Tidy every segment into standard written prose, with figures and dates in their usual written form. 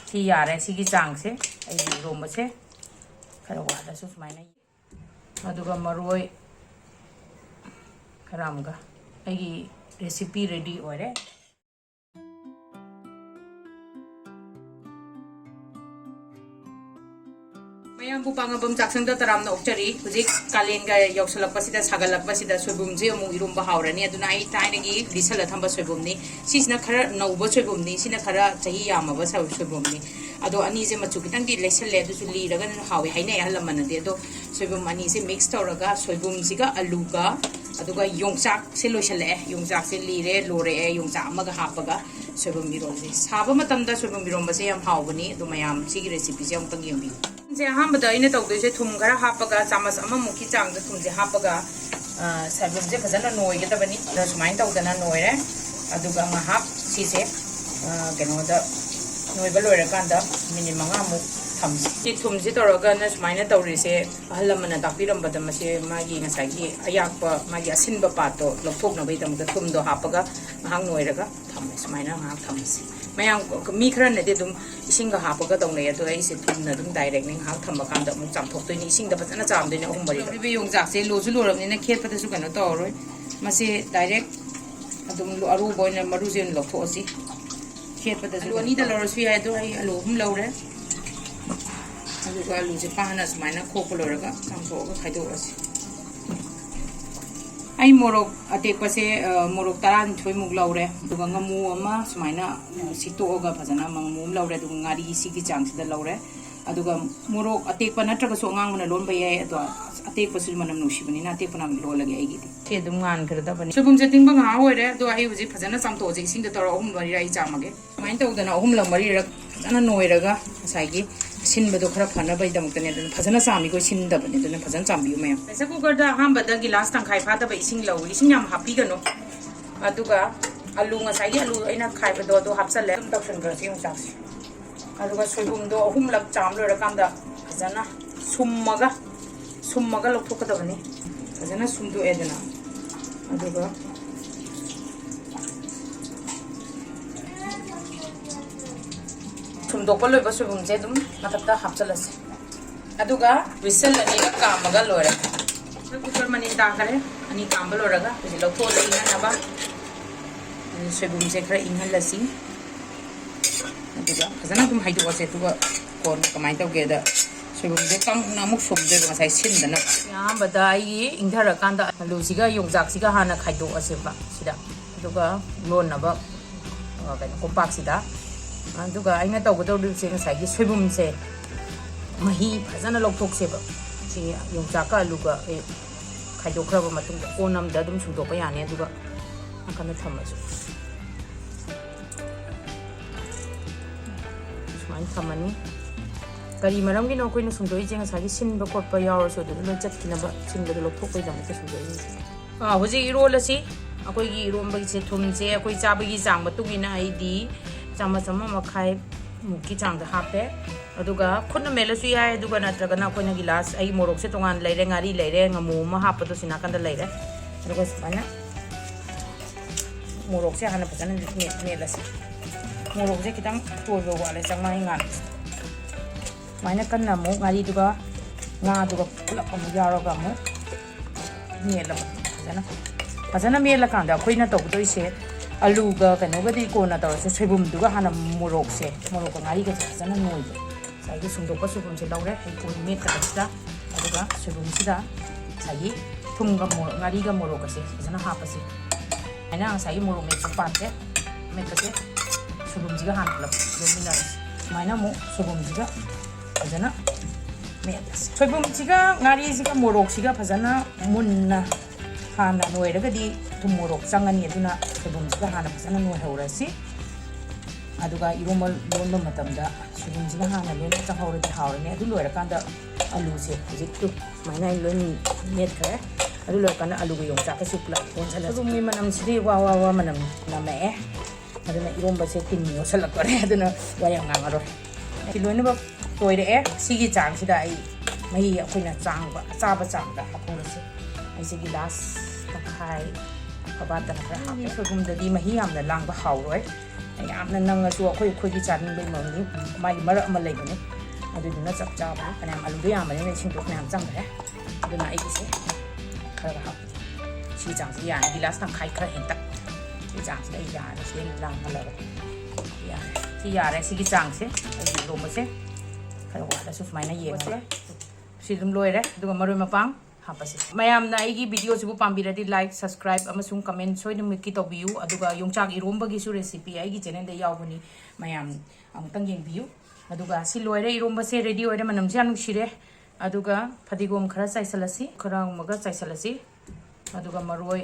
ꯁꯤ ꯌꯥꯔꯦ ꯁꯤꯒꯤ ꯆꯥꯡꯁꯦ ꯑꯩꯒꯤ ꯏꯔꯣꯝꯕꯁꯦ ꯈꯔ ꯋꯥꯠꯂꯁꯨ ꯁꯨꯃꯥꯏꯅ ꯑꯗꯨꯒ ꯃꯔꯣꯏ ꯈꯔ ꯑꯃꯒ ꯑꯩꯒꯤ ꯔꯦꯁꯤꯄꯤ ꯔꯦꯗꯤ ꯑꯣꯏꯔꯦ ꯃꯌꯥꯝꯕꯨ ꯄꯥꯡꯉꯕꯝ ꯆꯥꯛꯁꯪꯗ ꯇꯔꯥꯝꯅ ꯑꯣꯛꯆꯔꯤ ꯍꯧꯖꯤꯛ ꯀꯥꯂꯦꯟꯒ ꯌꯧꯁꯜꯂꯛꯄꯁꯤꯗ ꯁꯥꯒꯠꯂꯛꯄꯁꯤꯗ ꯁꯣꯏꯕꯨꯝꯁꯦ ꯑꯃꯨꯛ ꯏꯔꯣꯝꯕ ꯍꯥꯎꯔꯅꯤ ꯑꯗꯨꯅ ꯑꯩ ꯊꯥꯏꯅꯒꯤ ꯂꯤꯁꯜꯂ ꯊꯝꯕ ꯁꯣꯏꯕꯨꯝꯅꯤ ꯁꯤꯁꯤꯅ ꯈꯔ ꯅꯧꯕ ꯁꯣꯏꯕꯨꯝꯅꯤ ꯁꯤꯅ ꯈꯔ ꯆꯍꯤ ꯌꯥꯝꯃꯕ ꯁꯣꯏꯕꯨꯝꯅꯤ ꯑꯗꯣ ꯑꯅꯤꯁꯦ ꯃꯆꯨ ꯈꯤꯇꯪꯗꯤ ꯂꯩꯁꯜꯂꯦ ꯑꯗꯨꯁꯨ ꯂꯤꯔꯒ ꯍꯥꯎꯋꯤ ꯍꯥꯏꯅꯩ ꯑꯍꯜ ꯂꯃꯟꯅꯗꯤ ꯑꯗꯣ ꯁꯣꯏꯕꯨꯝ ꯑꯅꯤꯁꯦ ꯃꯤꯛꯁ ꯇꯧꯔꯒ ꯁꯣꯏꯕꯨꯝꯁꯤꯒ ꯑꯂꯨꯒ ꯑꯗꯨꯒ ꯌꯣꯡꯆꯥꯛꯁꯦ ꯂꯣꯏꯁꯜꯂꯛꯑꯦ ꯌꯣꯡꯆꯥꯛꯁꯦ ꯂꯤꯔꯦ ꯂꯣꯔꯛꯑꯦ ꯌꯣꯡꯆꯥꯛ ꯑꯃꯒ ꯍꯥꯞꯄꯒ ꯁꯣꯏꯕꯨꯝ ꯏꯔꯣꯝꯕꯁꯦ ꯁꯥꯕ ꯃꯇꯝꯗ ꯁꯣꯏꯕꯨꯝ ꯏꯔꯣꯝꯕꯁꯦ ꯌꯥꯝ ꯍꯥꯎꯕꯅꯤ ꯑꯗꯣ ꯃꯌꯥꯝ ꯁꯤꯒꯤ ꯔꯦꯁꯤꯄꯤꯁꯦ ꯑꯃꯨꯛꯇꯪ ꯌꯦꯡꯕꯤꯌꯨ ꯁꯦ ꯑꯍꯥꯟꯕꯗ ꯑꯩꯅ ꯇꯧꯗꯣꯏꯁꯦ ꯊꯨꯝ ꯈꯔ ꯍꯥꯞꯄꯒ ꯆꯥꯃꯁ ꯑꯃꯃꯨꯛꯀꯤ ꯆꯥꯡꯗ ꯊꯨꯝꯁꯦ ꯍꯥꯞꯄꯒ ꯁꯣꯏꯕꯨꯝꯁꯦ ꯐꯖꯅ ꯅꯣꯏꯒꯗꯕꯅꯤ ꯑꯗ ꯁꯨꯃꯥꯏꯅ ꯇꯧꯗꯅ ꯅꯣꯏꯔꯦ ꯑꯗꯨꯒ ꯉꯥꯏꯍꯥꯛ ꯁꯤꯁꯦ ꯀꯩꯅꯣꯗ ꯅꯣꯏꯕ ꯂꯣꯏꯔꯀꯥꯟꯗ ꯃꯤꯅꯤꯠ 5ꯃꯨꯛ ꯊꯝꯁꯤ ꯁꯤ ꯊꯨꯝꯁꯦ ꯇꯧꯔꯒꯅ ꯁꯨꯃꯥꯏꯅ ꯇꯧꯔꯤꯁꯦ ꯑꯍꯜ ꯂꯃꯟꯅ ꯇꯥꯛꯄꯤꯔꯝꯕꯗ ꯃꯁꯤ ꯃꯥꯒꯤ ꯉꯁꯥꯏꯒꯤ ꯑꯌꯥꯛꯄ ꯃꯥꯒꯤ ꯑꯁꯤꯟꯕ ꯄꯥꯠꯇꯣ ꯂꯧꯊꯣꯛꯅꯕꯒꯤꯗꯃꯛꯇ ꯊꯨꯝꯗꯣ ꯍꯥꯞꯄꯒ ꯉꯥꯏꯍꯥꯛ ꯅꯣꯏꯔꯒ ꯊꯝꯃꯦ ꯁꯨꯃꯥꯏꯅ ꯉꯥꯏꯍꯥꯛ ꯊꯝꯃꯁꯤ ꯃꯌꯥꯝ ꯃꯤ ꯈꯔꯅꯗꯤ ꯑꯗꯨꯝ ꯏꯁꯤꯡꯒ ꯍꯥꯞꯄꯒ ꯇꯧꯅꯩ ꯑꯗꯣ ꯑꯩꯁꯦ ꯊꯨꯝꯅ ꯑꯗꯨꯝ ꯗꯥꯏꯔꯦꯛꯅꯤ ꯉꯥꯏꯍꯥꯛ ꯊꯝꯕ ꯀꯥꯟꯗ ꯑꯃꯨꯛ ꯆꯥꯝꯊꯣꯛꯇꯣꯏꯅꯤ ꯏꯁꯤꯡꯗ ꯐꯖꯅ ꯆꯥꯝꯗꯣꯏꯅꯤ 3-4 ꯂꯧꯔꯤꯕ ꯌꯣꯡꯆꯥꯛꯁꯦ ꯂꯣꯁꯨ ꯂꯣꯔꯕꯅꯤꯅ ꯈꯦꯠꯄꯗꯁꯨ ꯀꯩꯅꯣ ꯇꯧꯔꯔꯣꯏ ꯃꯁꯤ ꯗꯥꯏꯔꯦꯛ ꯑꯗꯨꯝ ꯑꯔꯨꯕ ꯑꯣꯏꯅ ꯃꯔꯨꯁꯦ ꯑꯣꯏꯅ ꯂꯧꯊꯣꯛꯑꯁꯤ ꯈꯦꯠꯄꯗꯁꯨ ꯑꯂꯨ 2ꯗ ꯂꯧꯔꯁꯨ ꯌꯥꯏ ꯑꯗꯣ ꯑꯩ ꯑꯂꯨ 3 ꯂꯧꯔꯦ ꯑꯗꯨꯒ ꯑꯂꯨꯁꯦ ꯄꯥꯅ ꯁꯨꯃꯥꯏꯅ ꯈꯣꯛꯄ ꯂꯣꯏꯔꯒ ꯆꯥꯝꯊꯣꯛꯑꯒ ꯈꯥꯏꯗꯣꯛꯑꯁꯤ ꯑꯩ ꯃꯣꯔꯣꯛ ꯑꯇꯦꯛꯄꯁꯦ ꯃꯣꯔꯣꯛ 12ꯃꯨꯛ ꯂꯧꯔꯦ ꯑꯗꯨꯒ ꯉꯥꯃꯨ ꯑꯃ ꯁꯨꯃꯥꯏꯅ ꯁꯤꯠꯇꯣꯛꯑꯒ ꯐꯖꯅ ꯉꯥꯃꯨ ꯑꯃ ꯂꯧꯔꯦ ꯑꯗꯨꯒ ꯉꯥꯔꯤ ꯁꯤꯒꯤ ꯆꯥꯡꯁꯤꯗ ꯂꯧꯔꯦ ꯑꯗꯨꯒ ꯃꯣꯔꯣꯛ ꯑꯇꯦꯛꯄ ꯅꯠꯇ꯭ꯔꯒꯁꯨ ꯑꯉꯥꯡꯕꯅ ꯂꯣꯟꯕ ꯌꯥꯏ ꯑꯗꯣ ꯑꯇꯦꯛꯄꯁꯨ ꯃꯅꯝ ꯅꯨꯡꯁꯤꯕꯅꯤꯅ ꯑꯇꯦꯛꯄꯅ ꯂꯣꯜꯂꯒꯦ ꯑꯩꯒꯤꯗꯤ ꯁꯤ ꯑꯗꯨꯝ ꯉꯥꯟꯈ꯭ꯔꯗꯕꯅꯤ ꯁꯣꯏꯕꯨꯝꯁꯦ ꯇꯤꯡꯕ ꯉꯥꯏꯍꯥꯛ ꯑꯣꯏꯔꯦ ꯑꯗꯣ ꯑꯩ ꯍꯧꯖꯤꯛ ꯐꯖꯅ ꯆꯥꯝꯊꯣꯛꯑꯁꯤ ꯏꯁꯤꯡꯗ ꯇꯧꯔ 3-4 ꯑꯩ ꯆꯥꯝꯃꯒꯦ ꯁꯨꯃꯥꯏꯅ ꯇꯧꯗꯅ 3-4ꯔꯛ ꯐꯖꯅ ꯅꯣꯏꯔꯒ ꯉꯁꯥꯏꯒꯤ ꯁꯤꯟꯕꯗꯣ ꯈꯔ ꯐꯅꯕꯒꯤꯗꯃꯛꯇꯅꯦ ꯑꯗꯨꯅ ꯐꯖꯅ ꯆꯥꯝꯃꯤꯈꯣꯏ ꯁꯤꯟꯗꯕꯅꯦ ꯑꯗꯨꯅ ꯐꯖꯅ ꯆꯥꯝꯕꯤꯌꯨ ꯃꯌꯥꯝ ꯄ꯭ꯔꯦꯁꯔ ꯀꯨꯀꯔꯗ ꯑꯍꯥꯟꯕꯗ ꯒꯤꯂꯥꯁ ꯇꯪꯈꯥꯏ ꯐꯥꯗꯕ ꯏꯁꯤꯡ ꯂꯧꯏ ꯏꯁꯤꯡ ꯌꯥꯝ ꯍꯥꯞꯄꯤꯒꯅꯨ ꯑꯗꯨꯒ ꯑꯂꯨ ꯉꯁꯥꯏꯒꯤ ꯑꯂꯨ ꯑꯩꯅ ꯈꯥꯏꯕꯗꯣ ꯑꯗꯨ ꯍꯥꯞꯆꯜꯂꯦ ꯑꯗꯨꯝ ꯇꯧꯁꯟꯈ꯭ꯔꯁꯤ ꯌꯣꯡꯆꯥꯛꯁꯦ ꯑꯗꯨꯒ ꯁꯣꯏꯕꯨꯝꯗꯣ 3ꯂꯛ ꯆꯥꯝ ꯂꯣꯏꯔꯀꯥꯟꯗ ꯐꯖꯅ ꯁꯨꯝꯃꯒ ꯂꯧꯊꯣꯛꯀꯗꯕꯅꯤ ꯐꯖꯅ ꯁꯨꯝꯗꯣꯛꯑꯦꯗꯅ ꯑꯗꯨꯒ ꯁꯨꯝꯗꯣꯛꯄ ꯂꯣꯏꯕ ꯁꯣꯏꯕꯨꯝꯁꯦ ꯑꯗꯨꯝ ꯃꯊꯛꯇ ꯍꯥꯞꯆꯜꯂꯁꯤ ꯑꯗꯨꯒ ꯋꯤꯁꯜ 2ꯒ ꯀꯥꯝꯃꯒ ꯂꯣꯏꯔꯦ ꯀꯨꯀꯔ ꯃꯅꯤꯟ ꯇꯥꯈꯔꯦ 2 ꯀꯥꯝꯕ ꯂꯣꯏꯔꯒ ꯍꯧꯖꯤꯛ ꯂꯧꯊꯣꯛꯑꯒ ꯏꯪꯍꯟꯅꯕ ꯁꯣꯏꯕꯨꯝꯁꯦ ꯈꯔ ꯏꯪꯍꯜꯂꯁꯤ ꯑꯗꯨꯒ ꯐꯖꯅ ꯑꯗꯨꯝ ꯍꯩꯗꯣꯛꯑꯁꯦ ꯑꯗꯨꯒ ꯀꯣꯟꯅ ꯀꯃꯥꯏꯅ ꯇꯧꯒꯦꯗ ꯁꯣꯏꯕꯨꯝꯁꯦ ꯀꯪꯅ ꯑꯃꯨꯛ ꯁꯨꯝꯗꯣꯏꯕ ꯉꯁꯥꯏ ꯁꯤꯟꯗꯅ ꯑꯍꯥꯟꯕꯗ ꯑꯩꯒꯤ ꯏꯪꯊꯔꯀꯥꯟꯗ ꯑꯂꯨꯁꯤꯒ ꯌꯣꯡꯆꯥꯛꯁꯤꯒ ꯍꯥꯟꯅ ꯈꯥꯏꯗꯣꯛꯑꯁꯦꯕ ꯁꯤꯗ ꯑꯗꯨꯒ ꯂꯣꯟꯅꯕ ꯀꯩꯅꯣ ꯀꯣꯝꯄꯥꯛꯁꯤꯗ ꯑꯗꯨꯒ ꯑꯩꯅ ꯇꯧꯒꯗꯧꯔꯤꯕꯁꯦ ꯉꯁꯥꯏꯒꯤ ꯁꯣꯏꯕꯨꯝꯁꯦ ꯃꯍꯤ ꯐꯖꯅ ꯂꯧꯊꯣꯛꯁꯦꯕ ꯁꯤ ꯌꯣꯡꯆꯥꯛꯀ ꯑꯂꯨꯒ ꯈꯥꯏꯗꯣꯛꯈ꯭ꯔꯕ ꯃꯇꯨꯡꯗ ꯀꯣꯟ ꯑꯃꯗ ꯑꯗꯨꯝ ꯁꯨꯝꯗꯣꯛꯄ ꯌꯥꯅꯤ ꯑꯗꯨꯒ ꯅꯥꯀꯟꯗ ꯊꯝꯃꯁꯨ ꯁꯨꯃꯥꯏꯅ ꯊꯝꯃꯅꯤ ꯀꯔꯤ ꯃꯔꯝꯒꯤꯅꯣ ꯑꯩꯈꯣꯏꯅ ꯁꯨꯝꯗꯣꯛꯏꯁꯦ ꯉꯁꯥꯏꯒꯤ ꯁꯤꯟꯕ ꯈꯣꯠꯄ ꯌꯥꯎꯔꯁꯨ ꯑꯗꯨꯗ ꯂꯣꯏ ꯆꯠꯈꯤꯅꯕ ꯁꯤꯟꯕꯗꯣ ꯂꯧꯊꯣꯛꯄꯒꯤꯗꯃꯛꯇ ꯁꯨꯝꯗꯣꯛꯏꯁꯦ ꯍꯧꯖꯤꯛ ꯏꯔꯣꯜꯂꯁꯤ ꯑꯩꯈꯣꯏꯒꯤ ꯏꯔꯣꯝꯕꯒꯤꯁꯦ ꯊꯨꯝꯁꯦ ꯑꯩꯈꯣꯏ ꯆꯥꯕꯒꯤ ꯆꯥꯡ ꯃꯇꯨꯡ ꯏꯟꯅ ꯑꯩꯗꯤ ꯆꯥꯃꯁ 1.5 ꯆꯥꯡꯗ ꯍꯥꯞꯄꯦ ꯑꯗꯨꯒ ꯈꯨꯠꯅ ꯃꯦꯠꯂꯁꯨ ꯌꯥꯏ ꯑꯗꯨꯒ ꯅꯠꯇ꯭ꯔꯒꯅ ꯑꯩꯈꯣꯏꯅ ꯒꯤꯂꯥꯁ ꯑꯩ ꯃꯣꯔꯣꯛꯁꯦ ꯇꯣꯉꯥꯟ ꯂꯩꯔꯦ ꯉꯥꯔꯤ ꯂꯩꯔꯦ ꯉꯥꯃꯨ ꯑꯃ ꯍꯥꯞꯄꯗꯣ ꯁꯤ ꯅꯥꯀꯟꯗ ꯂꯩꯔꯦ ꯑꯗꯨꯒ ꯁꯨꯃꯥꯏꯅ ꯃꯣꯔꯣꯛꯁꯦ ꯍꯥꯟꯅ ꯐꯖꯅ ꯃꯦꯠꯂꯁꯤ ꯃꯣꯔꯣꯛꯁꯦ ꯈꯤꯇꯪ ꯇꯣꯏꯕ ꯋꯥꯠꯂꯦ ꯆꯪꯃꯥꯏ ꯉꯥꯟꯕꯁꯦ ꯁꯨꯃꯥꯏꯅ ꯀꯟꯅ ꯑꯃꯨꯛ ꯉꯥꯔꯤꯗꯨꯒ ꯉꯥꯗꯨꯒ ꯄꯨꯂꯞ ꯑꯃꯨꯛ ꯌꯥꯎꯔꯒ ꯑꯃꯨꯛ ꯃꯦꯠꯂꯕ ꯐꯖꯅ ꯃꯦꯠꯂꯀꯥꯟꯗ ꯑꯩꯈꯣꯏꯅ ꯇꯧꯒꯗꯣꯏꯁꯦ ꯑꯂꯨꯒ ꯀꯩꯅꯣꯒꯗꯤ ꯀꯣꯟꯅ ꯇꯧꯔꯁꯦ ꯁꯣꯏꯕꯨꯝꯗꯨꯒ ꯍꯥꯟꯅ ꯃꯣꯔꯣꯛꯀ ꯉꯥꯔꯤꯒꯁꯦ ꯐꯖꯅ ꯅꯣꯏꯕ ꯉꯁꯥꯏꯒꯤ ꯁꯨꯝꯗꯣꯛꯄ ꯁꯣꯏꯕꯨꯝꯁꯦ ꯂꯧꯔꯦ ꯑꯩ ꯀꯣꯟ ꯃꯦꯠꯀꯗꯕꯁꯤꯗ ꯑꯗꯨꯒ ꯁꯣꯏꯕꯨꯝꯁꯤꯗ ꯉꯁꯥꯏꯒꯤ ꯊꯨꯝꯒ ꯉꯥꯔꯤꯒ ꯃꯣꯔꯣꯛꯀꯁꯦ ꯐꯖꯅ ꯍꯥꯞꯄꯁꯤ ꯑꯩꯅ ꯉꯁꯥꯏꯒꯤ ꯃꯣꯔꯣꯛ ꯃꯦꯠꯄ ꯄꯥꯠꯁꯦ ꯃꯦꯠꯄꯁꯦ ꯁꯣꯏꯕꯨꯝꯁꯤꯒ ꯍꯥꯟꯅ ꯄꯨꯂꯞ ꯂꯣꯏꯃꯤꯟꯅꯔꯁꯤ ꯁꯨꯃꯥꯏꯅ ꯑꯃꯨꯛ ꯁꯣꯏꯕꯨꯝꯁꯤꯒ ꯐꯖꯅ ꯃꯦꯠꯂꯁꯤ ꯁꯣꯏꯕꯨꯝꯁꯤꯒ ꯉꯥꯔꯤꯁꯤꯒ ꯃꯣꯔꯣꯛꯁꯤꯒ ꯐꯖꯅ ꯃꯨꯟꯅ ꯍꯥꯟꯅ ꯅꯣꯏꯔꯒꯗꯤ ꯊꯨꯝ ꯃꯣꯔꯣꯛ ꯆꯪꯉꯅꯤ ꯑꯗꯨꯅ ꯁꯣꯏꯕꯨꯝꯁꯤꯒ ꯍꯥꯟꯅ ꯐꯖꯅ ꯅꯣꯏꯍꯧꯔꯁꯤ ꯑꯗꯨꯒ ꯏꯔꯣꯝꯕ ꯂꯣꯟꯕ ꯃꯇꯝꯗ ꯁꯣꯏꯕꯨꯝꯁꯤꯅ ꯍꯥꯟꯅ ꯂꯣꯏꯅ ꯆꯪꯍꯧꯔꯗꯤ ꯍꯥꯎꯔꯅꯤ ꯑꯗꯨ ꯂꯣꯏꯔꯀꯥꯟꯗ ꯑꯂꯨꯁꯦ ꯍꯧꯖꯤꯛꯇꯨ ꯁꯨꯃꯥꯏꯅ ꯑꯩ ꯂꯣꯏ ꯃꯦꯠꯈ꯭ꯔꯦ ꯑꯗꯨ ꯂꯣꯏꯔꯀꯥꯟꯗ ꯑꯂꯨꯒ ꯌꯣꯡꯆꯥꯛꯀꯁꯨ ꯄꯨꯂꯞ ꯂꯣꯟꯁꯜꯂꯁꯤ ꯁꯣꯏꯕꯨꯝꯒꯤ ꯃꯅꯝꯁꯤꯗꯤ ꯋꯥ ꯃꯅꯝ ꯅꯝꯃꯛꯑꯦ ꯑꯗꯨꯅ ꯏꯔꯣꯝꯕꯁꯦ ꯇꯤꯟ ꯌꯣꯠꯁꯜꯂꯛꯇꯣꯔꯦ ꯑꯗꯨꯅ ꯋꯥ ꯌꯥꯝ ꯉꯥꯡꯉꯔꯣꯏ ꯁꯤ ꯂꯣꯏꯅꯃꯛ ꯇꯣꯏꯔꯛꯑꯦ ꯁꯤꯒꯤ ꯆꯥꯡꯁꯤꯗ ꯑꯩ ꯃꯍꯤ ꯑꯩꯈꯣꯏꯅ ꯆꯥꯕ ꯆꯥꯡꯗ ꯍꯥꯞꯍꯧꯔꯁꯤ ꯑꯩꯁꯦ ꯒꯤꯂꯥꯁ ꯇꯪꯈꯥꯏ ꯀꯕꯥꯇꯅ ꯈꯔ ꯍꯥꯞꯄꯦ ꯁꯣꯏꯕꯨꯝꯗꯗꯤ ꯃꯍꯤ ꯌꯥꯝꯅ ꯂꯥꯡꯕ ꯍꯥꯎꯔꯣꯏ ꯌꯥꯝꯅ ꯅꯪꯉꯁꯨ ꯑꯩꯈꯣꯏꯒꯤ ꯆꯥꯅꯤꯡꯕꯒꯤ ꯃꯑꯣꯡꯗꯤ ꯃꯥꯒꯤ ꯃꯔꯛ ꯑꯃ ꯂꯩꯕꯅꯤ ꯑꯗꯨꯗꯨꯅ ꯆꯞ ꯆꯥꯕꯅꯤ ꯐꯅꯌꯥꯝ ꯑꯂꯨꯗꯣ ꯌꯥꯝꯕꯅꯤꯅ ꯏꯁꯤꯡꯗꯣ ꯐꯅꯌꯥꯝ ꯆꯪꯈ꯭ꯔꯦ ꯑꯗꯨꯅ ꯑꯩꯒꯤꯁꯦ ꯈꯔ ꯍꯥꯞꯄꯤ ꯁꯤ ꯆꯥꯡꯁꯦ ꯌꯥꯔꯦ ꯒꯤꯂꯥꯁ ꯇꯪꯈꯥꯏ ꯈꯔ ꯍꯦꯟꯇꯛ ꯁꯤ ꯆꯥꯡꯁꯤꯗ ꯑꯩ ꯌꯥꯔꯦ ꯁꯤꯗꯩ ꯂꯥꯡꯍꯜꯂꯒ ꯌꯥꯔꯦ ꯁꯤ ꯌꯥꯔꯦ ꯁꯤꯒꯤ ꯆꯥꯡꯁꯦ ꯑꯩꯒꯤ ꯏꯔꯣꯝꯕꯁꯦ ꯈꯔ ꯋꯥꯠꯂꯁꯨ ꯁꯨꯃꯥꯏꯅ ꯌꯦꯡꯉꯒ ꯁꯤ ꯑꯗꯨꯝ ꯂꯣꯏꯔꯦ ꯑꯗꯨꯒ ꯃꯔꯣꯏ ꯃꯄꯥꯡ ꯍꯥꯞꯄꯁꯤ ꯃꯌꯥꯝꯅ ꯑꯩꯒꯤ ꯚꯤꯗꯤꯑꯣꯁꯤꯕꯨ ꯄꯥꯝꯕꯤꯔꯗꯤ ꯂꯥꯏꯛ ꯁꯕꯁꯀ꯭ꯔꯥꯏꯕ ꯑꯃꯁꯨꯡ ꯀꯃꯦꯟ ꯁꯣꯏꯗꯅꯃꯛꯀꯤ ꯇꯧꯕꯤꯌꯨ ꯑꯗꯨꯒ ꯌꯣꯡꯆꯥꯛ ꯏꯔꯣꯝꯕꯒꯤꯁꯨ ꯔꯦꯁꯤꯄꯤ ꯑꯩꯒꯤ ꯆꯦꯅꯦꯜꯗ ꯌꯥꯎꯕꯅꯤ ꯃꯌꯥꯝ ꯑꯃꯨꯛꯇꯪ ꯌꯦꯡꯕꯤꯌꯨ ꯑꯗꯨꯒ ꯁꯤ ꯂꯣꯏꯔꯦ ꯏꯔꯣꯝꯕꯁꯦ ꯔꯦꯗꯤ ꯑꯣꯏꯔꯦ ꯃꯅꯝꯁꯦ ꯌꯥꯝ ꯅꯨꯡꯁꯤꯔꯦ ꯑꯗꯨꯒ ꯐꯗꯤꯒꯣꯝ ꯈꯔ ꯆꯥꯏꯁꯤꯜꯂꯁꯤ ꯈꯔ ꯑꯃꯒ ꯆꯥꯏꯁꯤꯜꯂꯁꯤ ꯑꯗꯨꯒ ꯃꯔꯣꯏ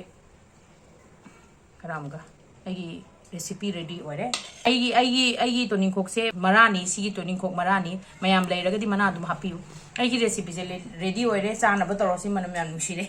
ꯈꯔ ꯑꯃꯒ ꯑꯩꯒꯤ रेसिपी रेडी होरे आई तोनिंखोक से मरानी सिगी तोनिंखोक मरानी मयाम लेरगदी मना दुम हापियु आई रेसिपी से रेडी होरे चानब तौरसी मनम याम नुसिरे।